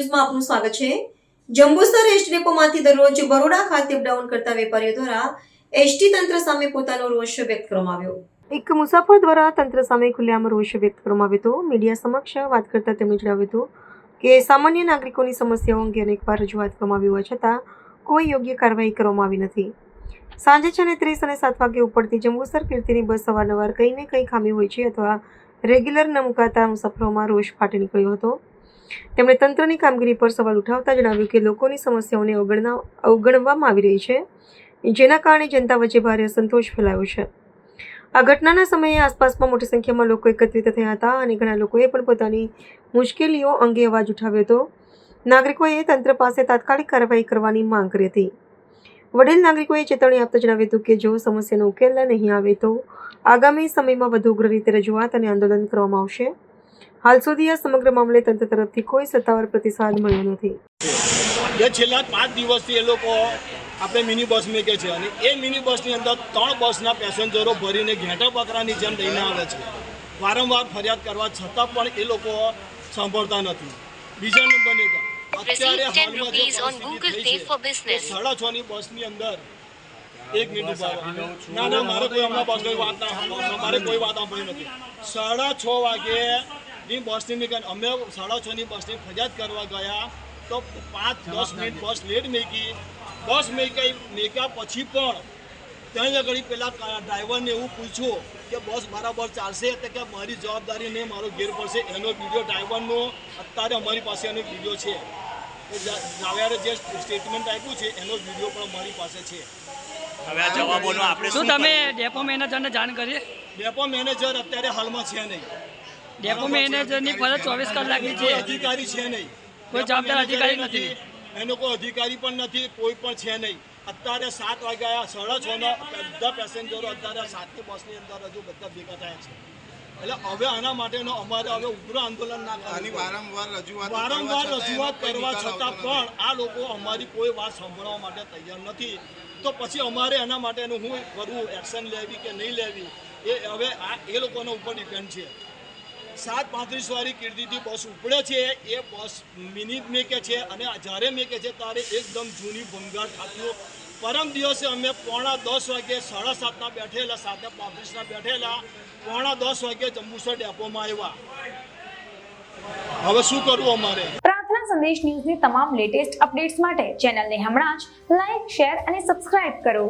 ન્યૂઝમાં આપનું સ્વાગત છે। જંબુસર એસટી ડેપોમાંથી દરરોજ બરોડા ખાતે અપડાઉન કરતા વેપારીઓ દ્વારા એસટી તંત્ર સામે પોતાનો રોષ વ્યક્ત કરવામાં આવ્યો। એક મુસાફર દ્વારા તંત્ર સામે ખુલ્લેઆમ રોષ વ્યક્ત કરવામાં આવ્યો હતો। મીડિયા સમક્ષ વાત કરતા તેમણે જણાવ્યું હતું કે સામાન્ય નાગરિકોની સમસ્યાઓ અંગે અનેકવાર રજૂઆત કરવામાં આવી હોવા છતાં કોઈ યોગ્ય કાર્યવાહી કરવામાં આવી નથી। સાંજે 6:30 અને 7 વાગે ઉપડતી જંબુસર કીર્તિની બસ અવારનવાર કંઈ ને કંઈ ખામી હોય છે અથવા રેગ્યુલર ન મુકાતા મુસાફરોમાં રોષ ફાટી નીકળ્યો હતો। તેમણે તંત્રની કામગીરી પર સવાલ ઉઠાવતા જણાવ્યું કે લોકોની સમસ્યાઓને અવગણવામાં આવી રહી છે, જેના કારણે જનતા વચ્ચે ભારે અસંતોષ ફેલાયો છે। આ ઘટનાના સમયે આસપાસમાં મોટી સંખ્યામાં લોકો એકત્રિત થયા હતા અને ઘણા લોકોએ પણ પોતાની મુશ્કેલીઓ અંગે અવાજ ઉઠાવ્યો હતો। નાગરિકોએ તંત્ર પાસે તાત્કાલિક કાર્યવાહી કરવાની માંગ કરી હતી। વડીલ નાગરિકોએ ચેતવણી આપતા જણાવ્યું હતું કે જો સમસ્યાનો ઉકેલ નહીં આવે તો આગામી સમયમાં વધુ ઉગ્ર રીતે રજૂઆત અને આંદોલન કરવામાં આવશે। હાલ સુધી આ સમગ્ર મામલે તંત્ર તરફથી કોઈ સત્તાવાર પ્રતિસાદ મળ્યો નથી। છેલ્લા 5 દિવસથી એ લોકો આપણે મિની બસ મેકે છે અને એ મિની બસની અંદર 3 બસના પેસેન્જરો ભરીને ઘેટા બકરાની જેમ લઈને આવે છે। વારંવાર ફરિયાદ કરવા છતાં પણ એ લોકો સાંભળતા નથી। બીજા નંબરની અત્યારે હાલમાં જે 6:30 ની બસની અંદર 1 મિનિટ ના મારે કોઈ હમણાં બસની વાત ના મારે કોઈ વાત સાંભળી નથી। 6:30 વાગે ની બસની મેં અમે 6:30 ની બસની ફરિયાદ કરવા ગયા તો 5-10 મિનિટ બસ લેટ મેકી। બસ મેક્યા પછી પણ ત્યાં આગળ પેલા ડ્રાઈવરને એવું પૂછ્યું કે બસ બરાબર ચાલશે એટલે કે મારી જવાબદારી નહીં, મારો ઘેર પડશે। એનો વિડીયો ડ્રાઈવરનો અત્યારે અમારી પાસે એનો વિડીયો છે। ડ્રાઈવરે જે સ્ટેટમેન્ટ આપ્યું છે એનો વિડીયો પણ અમારી પાસે છે। હવે આ જવાબોનો આપણે શું તમે ડેપો મેનેજરને જાણ કરીએ? ડેપો મેનેજર અત્યારે હાલમાં છે નહીં। ડેપો મેનેજરની ફરજ 24 કલાકની છે, અધિકારી છે નહીં, કોઈ જવાબદાર અધિકારી નથી, એનો કોઈ અધિકારી પણ નથી, કોઈ પણ છે નહીં। અત્યારે 7 વાગ્યા 6:30 બધા પેસેન્જરો અત્યારે 7ની બસની અંદર હજુ બધા ભેગા થયા છે। એટલે હવે આના માટેનો અમારે હવે ઉગ્ર આંદોલન ના કરવું, વારંવાર રજૂઆત કરવા છતાં પણ આ લોકો અમારી કોઈ વાત સાંભળવા માટે તૈયાર નથી। તો પછી અમારે એના માટેનું શું કરવું, એક્શન લેવી કે નહીં લેવી એ હવે એ લોકોના ઉપર ડિપેન્ડ છે। 7:35 વાળી કીર્તિથી બસ ઉપડે છે, એ બસ મિનિટ મેકે છે અને જ્યારે મેકે છે ત્યારે એકદમ જૂની ભંગાર ખાતું। પરમ દિવસે અમે 9:45 વાગે 7:30 બેઠેલા, 7:35 બેઠેલા, 9:45 વાગે જંબુસર ડેપોમાં આવ્યા। હવે શું કરવું અમારે? પ્રાર્થના સંદેશ ન્યૂઝની તમામ લેટેસ્ટ અપડેટ્સ માટે ચેનલને હમણાં જ લાઈક, શેર અને સબસ્ક્રાઇબ કરો।